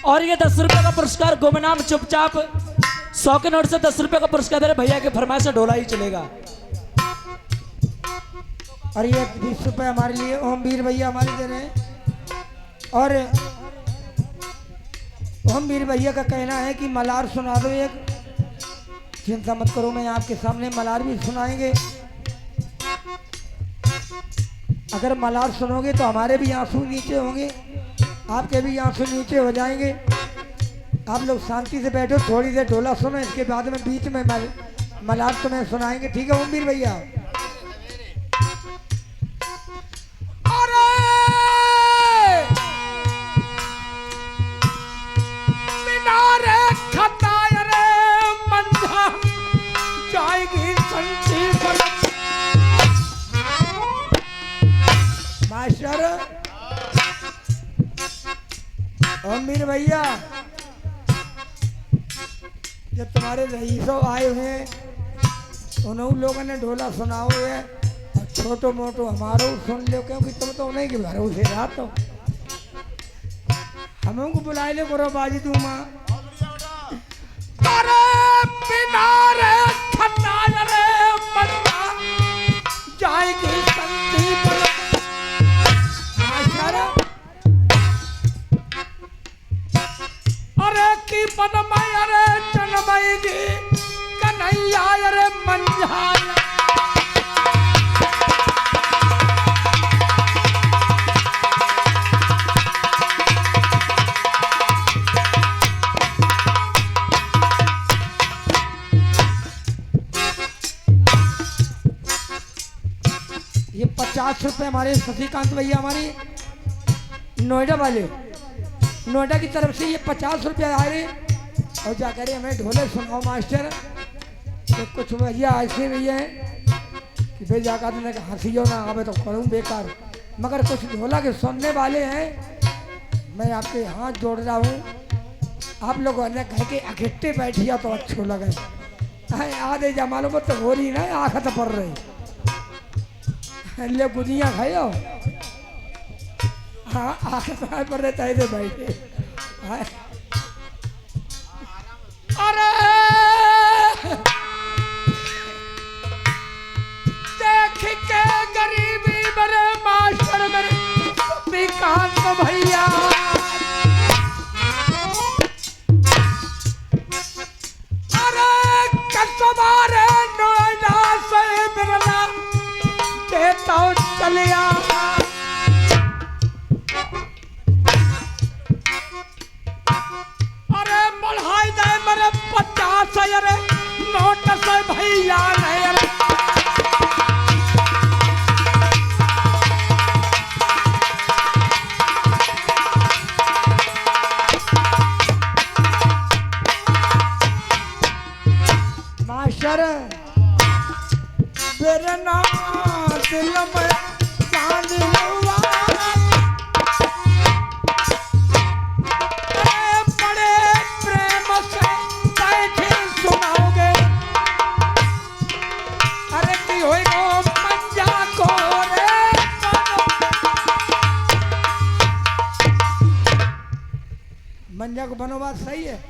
और ये 10 रुपए का पुरस्कार गुमनाम चुपचाप 100 के नोट से 10 रुपए का पुरस्कार दे रहे भैया के फरमाइश से ढोला ही चलेगा। और ये 20 रुपए हमारे लिए ओमवीर भैया हमारे दे रहे हैं। और ओमवीर भैया का कहना है कि मलार सुना दो एक। चिंता मत करो, मैं आपके सामने मलार भी सुनाएंगे। अगर मलार सुनोगे तो हमारे भी आंसू नीचे होंगे, आपके भी आंसू नीचे हो जाएंगे। आप लोग शांति से बैठो, थोड़ी देर ढोला सुनो, इसके बाद में बीच में मलार तुम्हें सुनाएंगे। ठीक है ओमवीर भैया? मास्टर ओमवीर भैया, जब तुम्हारे रईसों आए हुए हैं उन्होंने लोगों ने ढोला सुनाओ है, और छोटो मोटो हमारो सुन लो, क्योंकि तुम तो उन्हीं के भरोसे रात हो। हम को बुलाए ले करो बाजी तू माँ जाएगी संदीप। अरे की पदमय अरे चनमय की कन्हैया अरे मंझाया। ये 50 रुपए हमारे शशिकांत भैया हमारी नोएडा वाले, नोएडा की तरफ से ये 50 रुपये आ रहे। और जाकर हमें ढोले सुनाओ मास्टर। तो कुछ भैया ऐसे भैया हैं कि भाई जाकर हंसियो ना आवे तो करूँ बेकार, मगर कुछ ढोला के सुनने वाले हैं। मैं आपके हाथ जोड़ रहा हूँ, आप लोग ने कह के इकट्ठे बैठिया तो अच्छो लगे। आधे जमालों पर तो हो रही ना आँख तो पड़ रही ले गुजिया खाओ। हाँ आँख पर रहता है बैठे। अरे देख के गरीबी मेरे मास्टर मेरे श्रीकांत भैया। अरे कसबारे नोएडा से बिरला देता चलिया। अरे बढ़ाई दे मेरे 50 अरे नोट से भैया नहीं। अरे मास्टर बेरना दिल में चांद हुआ। बड़े प्रेम से बैठे सुनाओगे। अरे की होएगा मंजा को रे मंजा को बनो। बात सही है।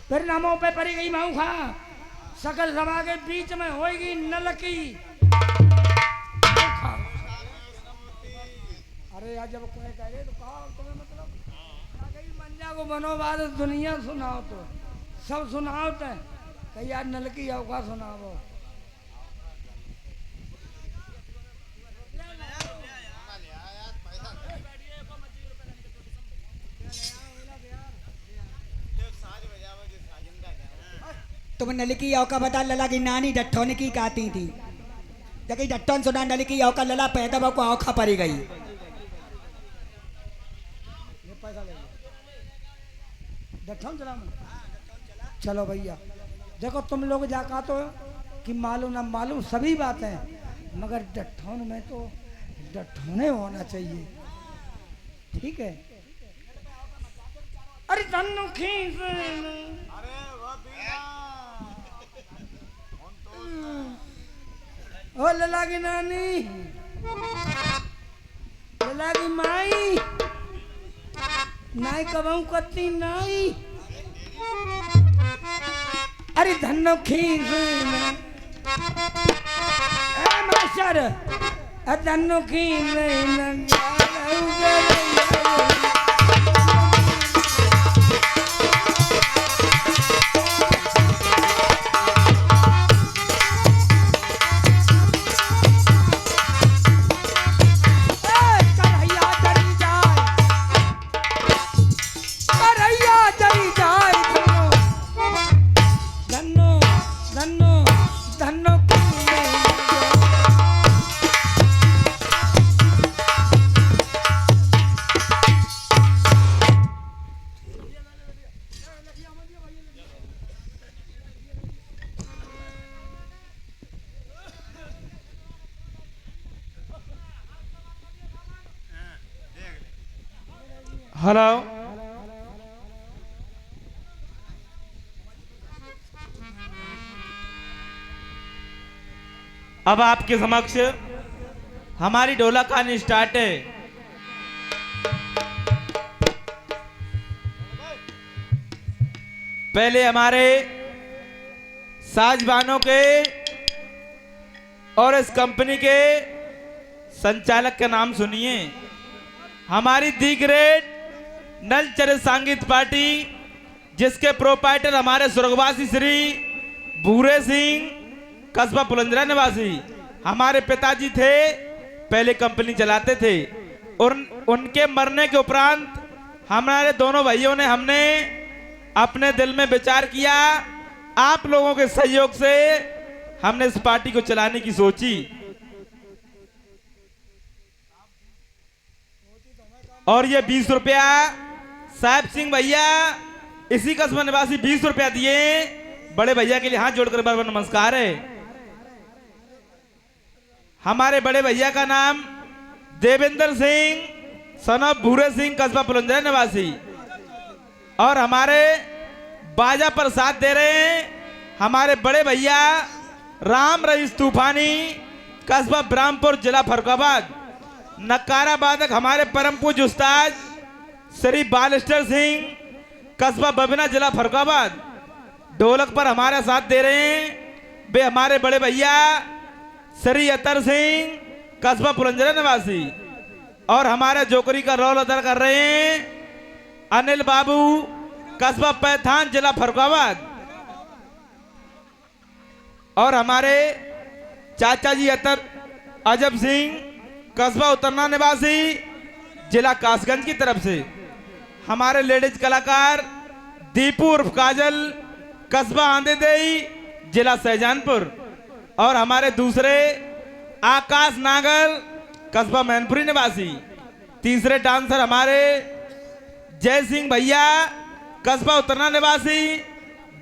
फिर नामों पे पड़ी गई माऊ खा सकल सभा के बीच में होएगी नलकी। अरे यार जब कोई कहे तो कहा तुम्हें मतलब कहीं मंजा को बनो बात दुनिया सुनाओ तो सब सुनाओ तो कहीं यार नलकी औका सुनाओ। तुम नलकी औका बता लला की नानी डट्ठों की काती थी। जबकि डट्टों सुना नलकी औका लला पैदा को औखा पड़ी गई। चलो भैया देखो तुम लोग जाका तो कि मालूम ना मालूम सभी बातें, मगर डट्ठौन में तो डठोने होना चाहिए, ठीक है। अरे धनु खींच ओ लला की नानी, लला की माई, नाई कबाऊ कत्ती नाई, अरे धनु खींच मास्टर, धनु खींच हेलो, अब आपके समक्ष हमारी ढोला कहानी स्टार्ट है। पहले हमारे साजबानों के और इस कंपनी के संचालक का नाम सुनिए। हमारी दी ग्रेट नल चरित संगीत पार्टी, जिसके प्रोपाइटर हमारे स्वर्गवासी श्री भूरे सिंह, कस्बा पुलंजरा निवासी हमारे पिताजी थे, पहले कंपनी चलाते थे। और उनके मरने के उपरांत हमारे दोनों भाइयों ने हमने अपने दिल में विचार किया, आप लोगों के सहयोग से हमने इस पार्टी को चलाने की सोची। और ये 20 रुपया साहब सिंह भैया, इसी कस्बा निवासी 20 रुपया दिए। बड़े भैया के लिए हाथ जोड़कर बार-बार नमस्कार है। हमारे बड़े भैया का नाम देवेंद्र सिंह, सन ऑफ भूरे सिंह, कस्बा पुलंजरा निवासी। और हमारे बाजा पर साथ दे रहे हैं हमारे बड़े भैया राम रईस तूफानी, कस्बा ब्राह्मपुर, जिला फरुखाबाद। नकारा बादक हमारे परम पूज्य उस्ताद श्री बालिस्टर सिंह, कस्बा बबिना, जिला फरुखाबाद। ढोलक पर हमारे साथ दे रहे हैं वे हमारे बड़े भैया श्री अतर सिंह, कस्बा पुलंजरा निवासी। और हमारे जोकरी का रोल अदा कर रहे हैं अनिल बाबू, कस्बा पैथान, जिला फरुखाबाद। और हमारे चाचा जी अतर अजब सिंह, कस्बा उतरना निवासी, जिला कासगंज की तरफ से। हमारे लेडीज कलाकार दीपू उर्फ काजल, कस्बा आंधेदेई, जिला सहजानपुर। और हमारे दूसरे आकाश नागर, कस्बा मैनपुरी निवासी। तीसरे डांसर हमारे जय सिंह भैया, कस्बा उतरना निवासी,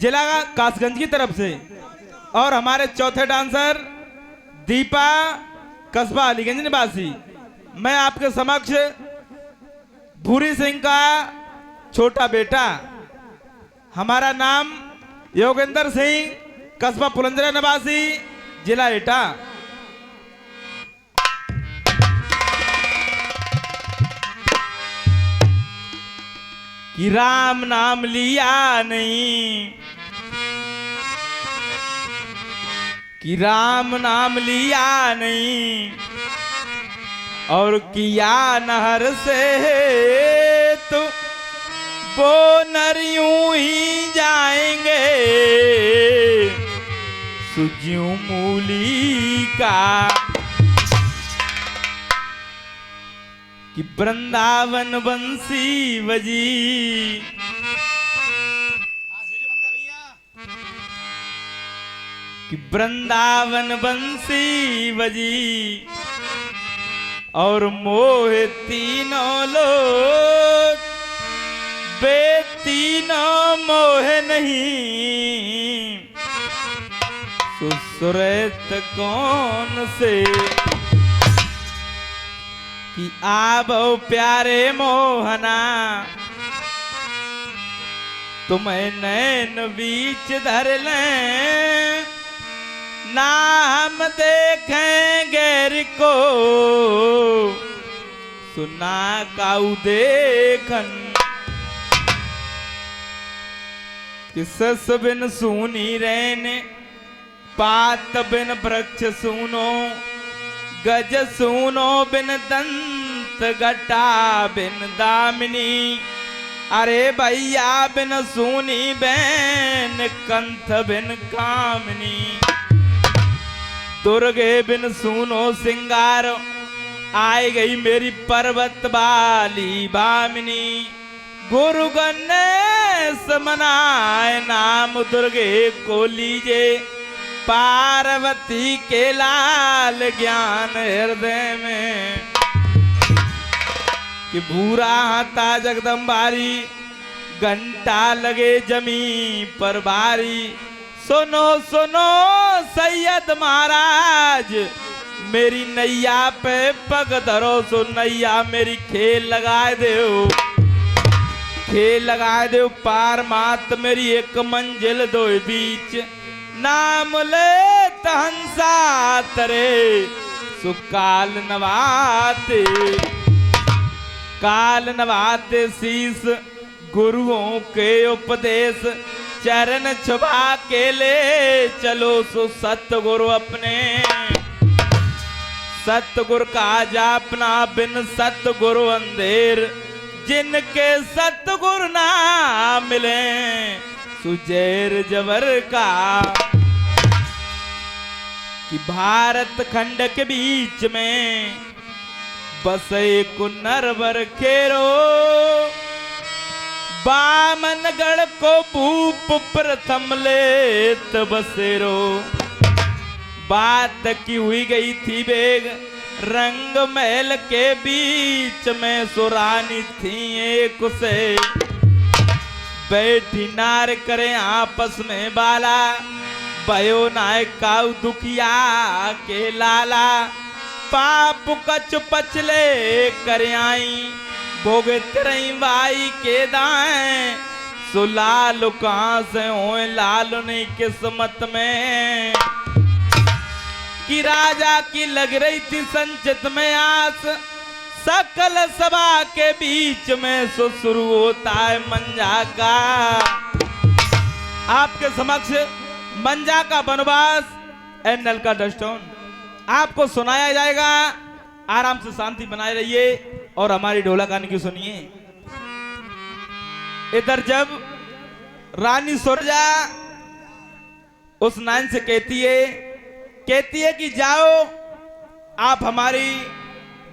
जिला कासगंज की तरफ से। और हमारे चौथे डांसर दीपा, कस्बा अलीगंज निवासी। मैं आपके समक्ष भूरी सिंह का छोटा बेटा, हमारा नाम योगेंद्र सिंह, कस्बा पुलंजरा निवासी, जिला एटा। कि राम नाम लिया नहीं, कि राम नाम लिया नहीं, और किया नहर से तो वो नर यूं ही जाएंगे, सुज्यू मूली का। कि वृंदावन बंसी बजी, कि वृंदावन बंसी बजी, और मोह तीनों लोग बे तीनों मोह नहीं, सुसुरत कौन से। कि आबो प्यारे मोहना तुम्हें नैन बीच धर लें ना हम देखें गैर को सुना काऊ देखन किसस बिन सुनी रहने पात बिन वृक्ष सुनो गज सुनो बिन दंत घटा बिन दामिनी अरे भैया बिन सुनी बैन कंथ बिन कामनी दुर्गे बिन सुनो सिंगार आई गई मेरी पर्वत बाली भामिनी गुरु गणेश मनाए नाम दुर्गे को लीजे पार्वती के लाल ज्ञान हृदय में कि भूरा हाथा जगदम्बारी घंटा लगे जमी पर भारी सुनो सुनो सैयद महाराज मेरी नैया पे पग धरो सो नैया मेरी खेल लगाए दो खेल लगाए दो पार मात मेरी एक मंजिल दो बीच नाम ले हंसा तरे सुकाल नवाते काल नवाते शीस गुरुओं के उपदेश चरण छुपा के ले चलो सो सतगुरु अपने सतगुरु का जापना बिन सतगुरु अंधेर जिनके सतगुरु ना मिले सुजैर जबर का कि भारत खंड के बीच में बसे कुन्नरवर खेरो बामनगढ़ को भूप प्रथम लेत बसेरो बात की हुई गई थी बेग रंग महल के बीच में सुरानी थी एक से बैठी नार करे आपस में बाला भयो नाय काऊ दुखिया के लाला पाप कच पचले कर आई भोगे तरई बाई के दाएं सो लाल कहां से हो लाल नहीं किस्मत में कि राजा की लग रही थी संचित में आस सकल सभा के बीच में सो शुरू होता है मंजा का आपके समक्ष मंजा का वनवास एंड नल का डस्टोन आपको सुनाया जाएगा। आराम से शांति बनाए रहिए और हमारी ढोला गाने की सुनिए। इधर जब रानी सुरजा उस नाइन से कहती है कि जाओ आप हमारी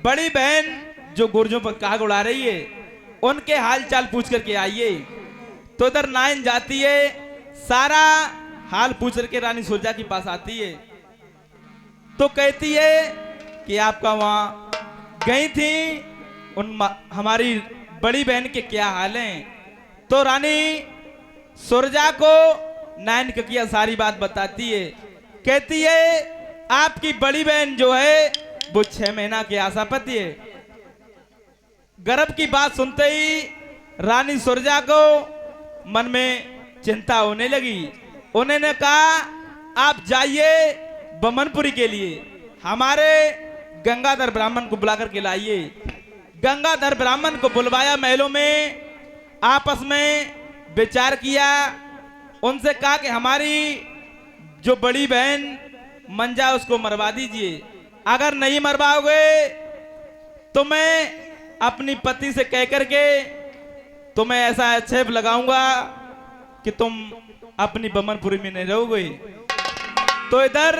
बड़ी बहन जो गुर्जों पर काग उड़ा रही है उनके हाल चाल पूछ करके आइए। तो इधर नाइन जाती है सारा हाल पूछ करके रानी सुरजा के पास आती है तो कहती है कि आपका वहां गई थी हमारी बड़ी बहन के क्या हाल हैं। तो रानी सुरजा को नाइन किया सारी बात बताती है। कहती है आपकी बड़ी बहन जो है वो 6 महीना की आशापति है। गर्भ की बात सुनते ही रानी सुरजा को मन में चिंता होने लगी। उन्होंने कहा आप जाइए बमनपुरी के लिए हमारे गंगाधर ब्राह्मण को बुला करके लाइए। गंगाधर ब्राह्मण को बुलवाया महलों में आपस में विचार किया। उनसे कहा कि हमारी जो बड़ी बहन मंजा उसको मरवा दीजिए। अगर नहीं मरवाओगे तो मैं अपनी पति से कह करके तुम्हें ऐसा आक्षेप लगाऊंगा कि तुम अपनी बमनपुरी में नहीं रहोगे। तो इधर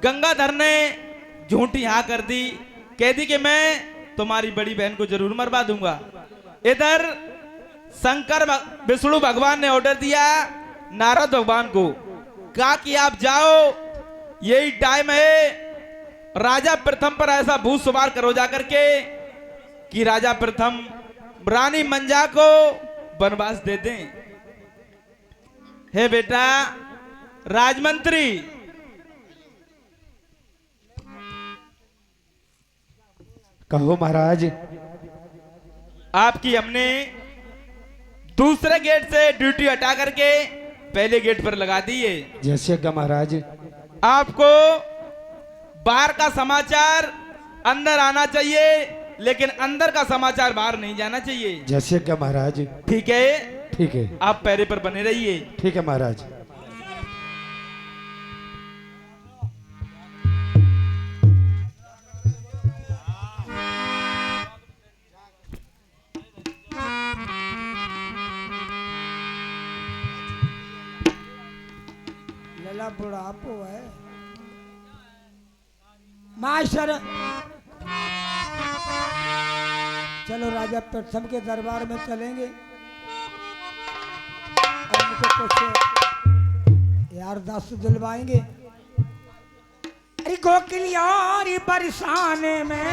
गंगाधर ने झूठी हाँ कर दी, कह दी कि मैं तुम्हारी बड़ी बहन को जरूर मरवा दूंगा। इधर शंकर विष्णु भगवान ने ऑर्डर दिया नारद भगवान को, कहा कि आप जाओ यही टाइम है राजा प्रथम पर ऐसा भूत सवार करो जाकर के कि राजा प्रथम रानी मंजा को वनवास दे दें। हे बेटा राजमंत्री कहो महाराज। आपकी हमने दूसरे गेट से ड्यूटी हटा करके पहले गेट पर लगा दी है। जैसे का महाराज। आपको बाहर का समाचार अंदर आना चाहिए, लेकिन अंदर का समाचार बाहर नहीं जाना चाहिए। जैसे का महाराज। ठीक है, ठीक है, आप पैरे पर बने रहिए। ठीक है महाराज। लला बुढ़ापो है मास्टर। चलो राजा प्रथम के दरबार में चलेंगे और उनको कुछ यार दास दिलवाएंगे। अरे गोकिल यारी बरसाने में,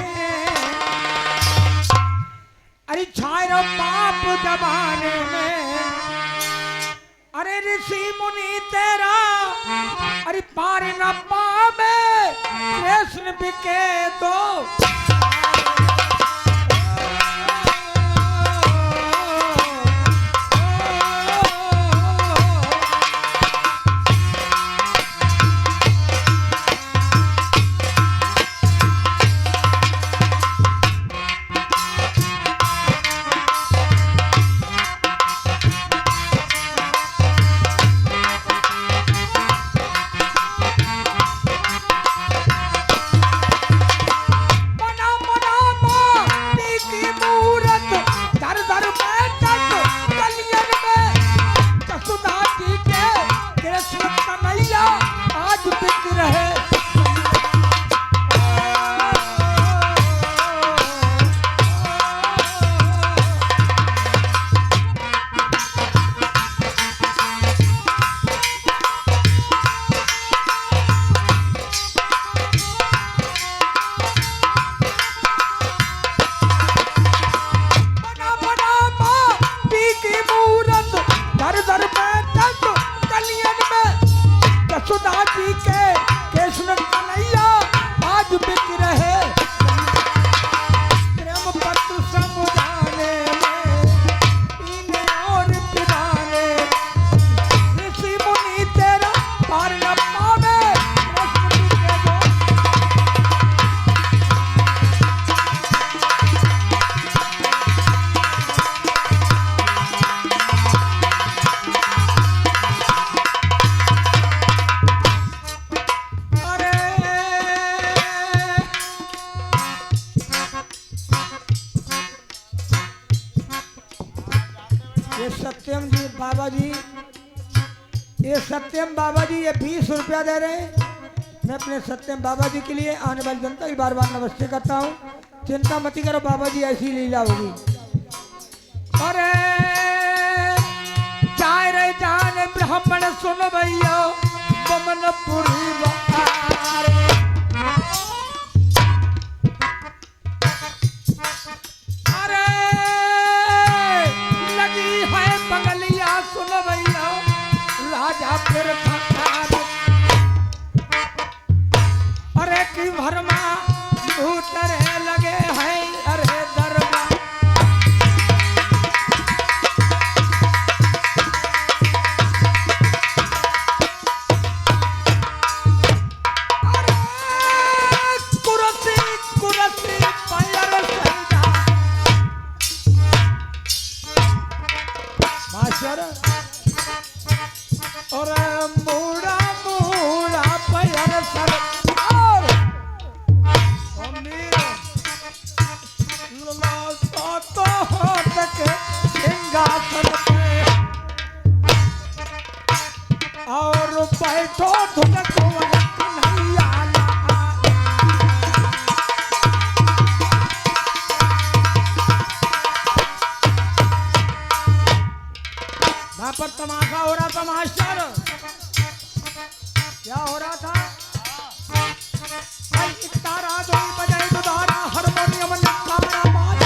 अरे छायरो पाप जमाने में, अरे ऋषि मुनि तेरा अरे पार न पावे कृष्ण बिके तो। सत्यम बाबा जी ये 20 रुपया दे रहे हैं। मैं अपने सत्यम बाबा जी के लिए आने वाली जनता की बार बार नमस्ते करता हूँ। चिंता मत करो बाबा जी, ऐसी लीला होगी। अरे चाय रे जान ब्राह्मण सुन भैया बमनपुरी बारे। अरे लगी है बंगलिया सुन भैया राजा फिर अरे की भरमा भूतरे लगे हैं अरे दरबार। कुरसी कुरसी पैर सैदा मास्टर और मूड़ा मूड़ा पैर सर और अमीर ललासा तो हाथ के सिंहासन पे और बैठो धुनक कन्हैया वहां पर तमाशा हो रहा था मास्टर। क्या हो रहा था भाई? एक तारा दो बजाए दुधारा हारमोनियम ने कामरा बाज।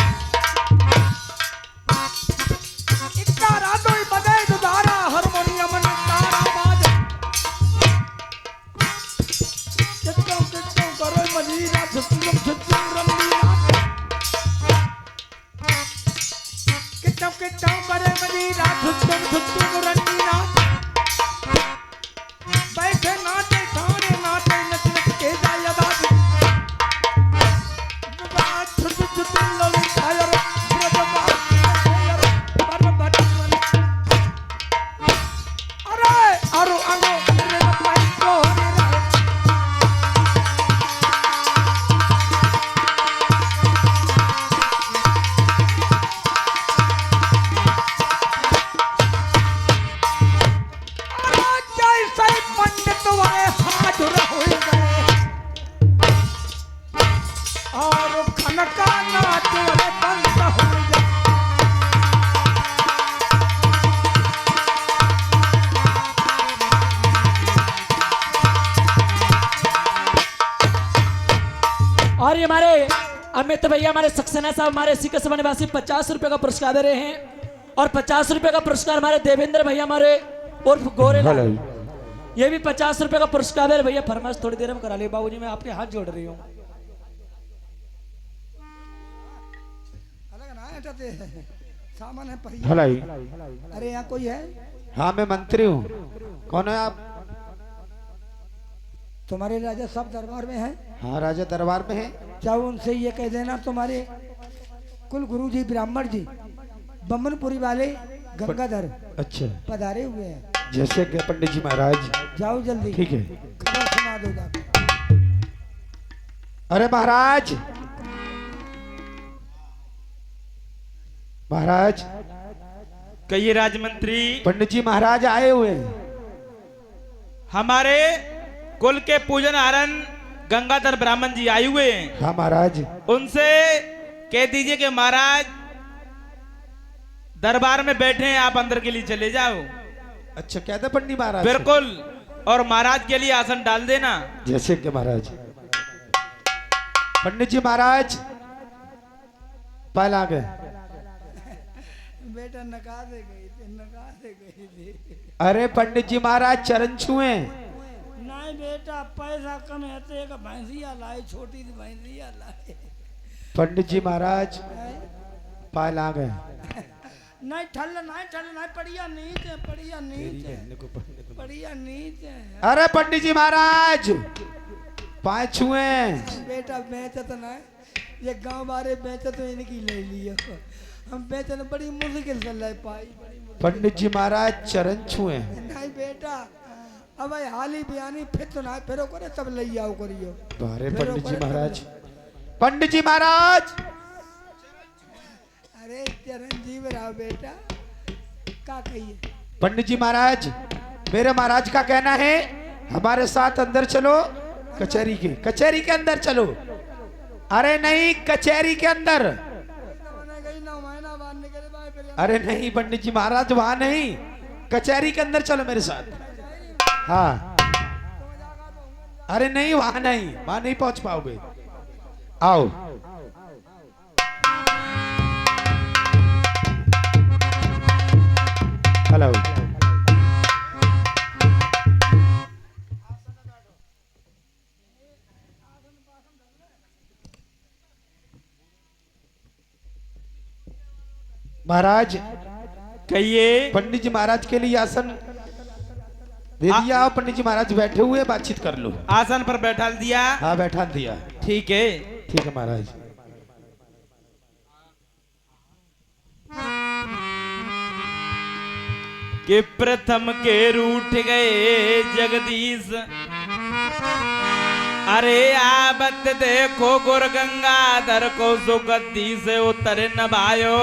एक तारा दो बजाए दुधारा हारमोनियम ने तारा बाज। कितों कितों करो मजीरा छुट्टियों छुट्टियों रंगीला और खनका नाच वाले बंद हो जा। और ये हमारे अमित भैया हमारे सक्सेना साहब हमारे इसी के सभा निवासी 50 रुपए का पुरस्कार दे रहे हैं और 50 रुपए का पुरस्कार हमारे देवेंद्र भैया हमारे उर्फ गोरे हेलो ये भी 50 रुपए का पुरस्कार दे रहे भैया। फरमाइश थोड़ी देर में करा लियो बाबूजी, मैं आपके हाथ जोड़ रही हूँ। अलग ना हटाते हैं। सामान है पहिया। हेलो अरे यहाँ कोई है? हाँ मैं मंत्री हूँ। कौन है आप? तुम्हारे राजा सब दरबार में है? हाँ राजा दरबार में है। चाहो उनसे ये कह देना तुम्हारे कुल गुरु जी ब्राह्मण जी बम्बनपुरी वाले गंगाधर अच्छा पधारे हुए हैं। जैसे कि पंडित जी महाराज। जाओ जल्दी ठीक है। खबर सुना दो जाकर। अरे महाराज महाराज कहिए राजमंत्री। पंडित जी महाराज आए हुए हैं। हमारे कुल के पूजन हरण गंगाधर ब्राह्मण जी आए हुए हैं। हाँ महाराज। उनसे कह दीजिए कि महाराज दरबार में बैठे हैं, आप अंदर के लिए चले जाओ। अच्छा कहते पंडित महाराज? बिल्कुल, और महाराज के लिए आसन डाल देना। जैसे कि महाराज। पंडित जी महाराज पहला गए। बेटा नका दे गई थी, नका दे गई थी। अरे पंडित जी महाराज चरण छुए। नहीं बेटा पैसा कम है तो एक भैंसिया लाए, छोटी सी भैंसिया लाए। पंडित जी महाराज पहला गए। नहीं ठल पड़िया नीचे, पड़िया नीचे, पड़िया नीचे। अरे पंडित जी महाराज पाए छुए। बेटा बेचत ना ये गांव बारे बेचत तो इनकी ले लियो। हम बेचन बड़ी मुश्किल से ले पाई, बड़ी मुश्किल। पंडित जी महाराज चरण छुए। नहीं बेटा अब भाई हाली बयानी फिर तो ना फिर करे तब ले आओ करियो। अरे पंडित जी महाराज पंडित जी महाराज। अरे चिरंजीव राव बेटा क्या कहिए? पंडित जी महाराज मेरे महाराज का कहना है हमारे साथ अंदर चलो। कचहरी के अंदर चलो। अरे नहीं कचहरी के अंदर। अरे नहीं पंडित जी महाराज वहां नहीं, कचहरी के अंदर चलो मेरे साथ। हाँ अरे नहीं वहां नहीं पहुंच पाओगे। आओ। हेलो महाराज कहिए। पंडित जी महाराज के लिए आसन दे दिया। आओ पंडित जी महाराज बैठे हुए बातचीत कर लो। आसन पर बैठा दिया। हाँ बैठा दिया। ठीक है। ठीक है महाराज। कि प्रथम के रूठ गए जगदीश, अरे आबत देखो गुर गंगाधर को सुगद्दी से उतर न भायो।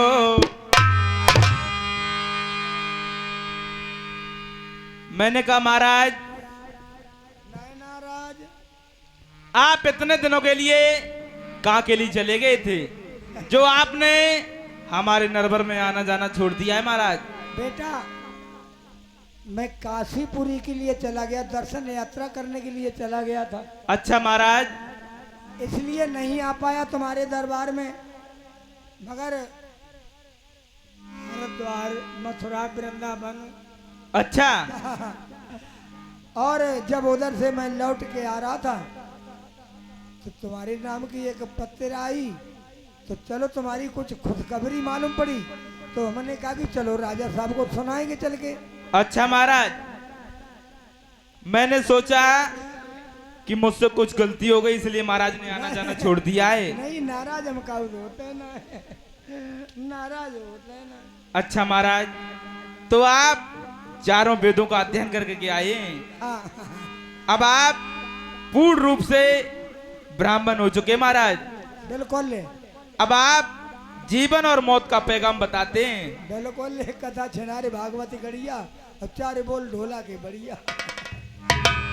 मैंने कहा महाराज आप इतने दिनों के लिए कहाँ के लिए चले गए थे जो आपने हमारे नरबर में आना जाना छोड़ दिया है महाराज? बेटा मैं काशीपुरी के लिए चला गया, दर्शन यात्रा करने के लिए चला गया था। अच्छा महाराज। इसलिए नहीं आ पाया तुम्हारे दरबार में, मगर हरिद्वार मथुरा वृंदावन। अच्छा। और जब उधर से मैं लौट के आ रहा था तो तुम्हारे नाम की एक पत्र आई, तो चलो तुम्हारी कुछ खुशखबरी मालूम पड़ी, तो हमने कहा कि चलो राजा साहब को सुनाएंगे चल के। अच्छा महाराज, मैंने सोचा कि मुझसे कुछ गलती हो गई इसलिए महाराज ने आना जाना छोड़ दिया है। नहीं नाराज हम काउज होते ना, नाराज होते ना। अच्छा महाराज, तो आप चारों वेदों का अध्ययन करके के आए हैं। अब आप पूर्ण रूप से ब्राह्मण हो चुके महाराज। बिल्कुल। अब आप जीवन और मौत का पैगाम बताते हैं। बिल्कुल। कथा छिनारे भागवती गढ़िया और चारे बोल ढोला के बढ़िया।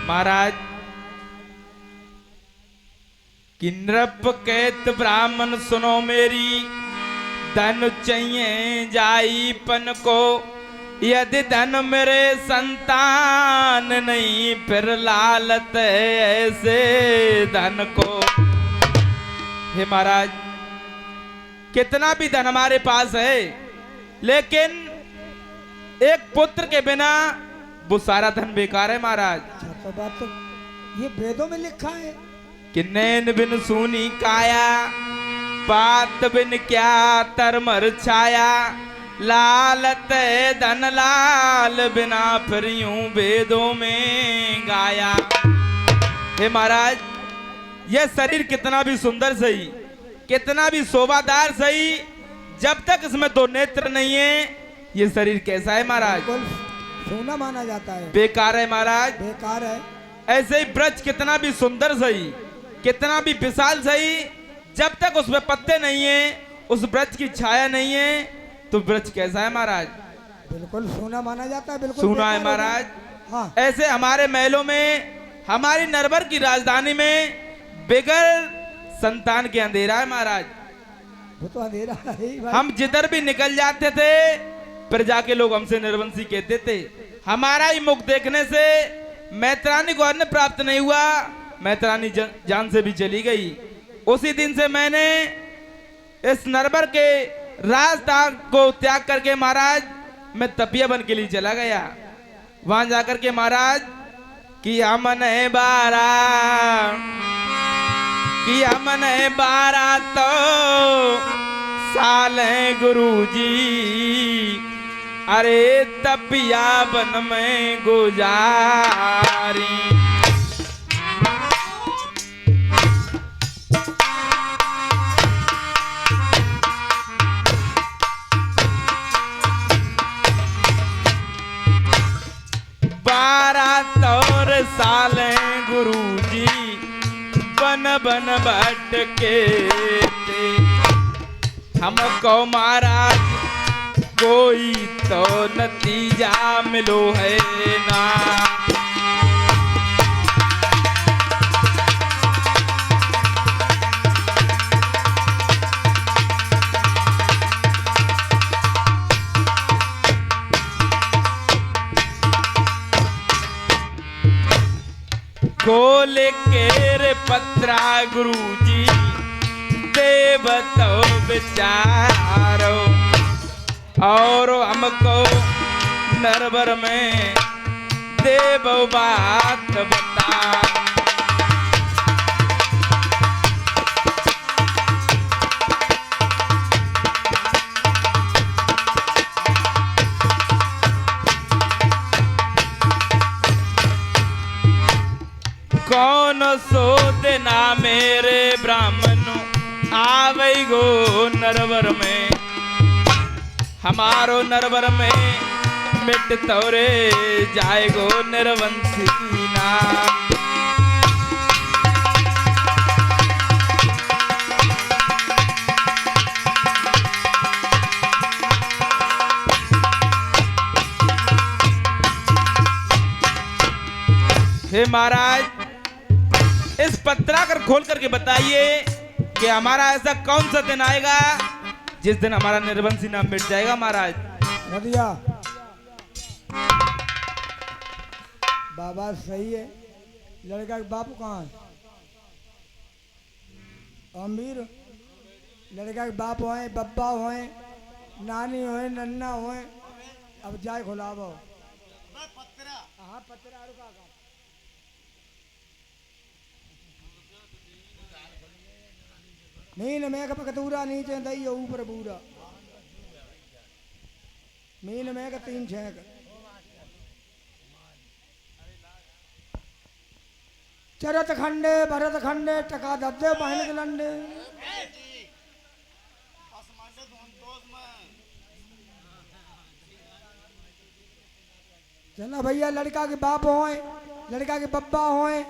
महाराज कि नृप कहत ब्राह्मण सुनो मेरी, धन चाहिए जाईपन को, यदि धन मेरे संतान नहीं, फिर लालत ऐसे धन को। हे महाराज, कितना भी धन हमारे पास है, लेकिन एक पुत्र के बिना वो सारा धन बेकार है महाराज। तो बात तो ये वेदों में लिखा है कि नैन बिन सूनी काया, बात बिन क्या तरमर छाया, लालत धन लाल बिना फिर यूं वेदों में गाया। हे महाराज, यह शरीर कितना भी सुंदर सही, कितना भी शोभादार सही, जब तक इसमें दो नेत्र नहीं है, ये शरीर कैसा है महाराज? बिल्कुल सोना माना जाता है, बेकार है महाराज। बेकार है। ऐसे ही वृक्ष कितना भी सुंदर सही, कितना भी विशाल सही, जब तक उसमें पत्ते नहीं है, उस वृक्ष की छाया नहीं है, तो वृक्ष कैसा है महाराज? बिल्कुल सोना माना जाता है, बिल्कुल सोना है बेकार हो महाराज। जाता है। हाँ, ऐसे हमारे महलों में, हमारी नरवर की राजधानी में बगैर संतान के अंधेरा है महाराज। वो तो अंधेरा है ही भाई। हम जिधर भी निकल जाते थे, प्रजा के लोग हमसे निर्वंशी कहते थे। हमारा ही मुख देखने से मैत्रानी को अन्न प्राप्त नहीं हुआ, मैत्रानी जान से भी चली गई। उसी दिन से मैंने इस नरवर के राजदाग को त्याग करके महाराज मैं तपिया बन के लिए चला गया। वहां जाकर के महाराज कि हमन है बारा, कि हमन है बारा तो साल है गुरुजी, अरे तपिया बन में गुजारी। तौर साले गुरुजी बन बन भटके थे, हमको महाराज कोई तो नतीजा मिलो है ना। खोल केर पत्रा गुरुजी देव तो विचारो, और हमको नरवर में देव बात बता। कौन सो देना मेरे ब्राह्मण आवे गो नरवर में, हमारो नरवर में मिट तोरे जाए गो निर्वंशी नाम। हे महाराज, इस पत्राकर खोल करके बताइए कि हमारा ऐसा कौन सा दिन आएगा जिस दिन हमारा निर्वंशी नाम मिट जाएगा महाराज। बढ़िया बाबा, सही है। लड़का के बाप कहाँ है? अमीर लड़का के बाप होए, बब्बा होए, नानी होए, नन्ना होए, अब जाए खुलाबो। हाँ पत्रा रुका का। मीन में कतूरा नीचे दई ऊपर बूरा, मीन में का 3 छेक। चरत खंडे भरत खंडे टका दब्दे पहन के लंडे। चला भैया, लड़का के बाप होए, लड़का के बब्बा होए,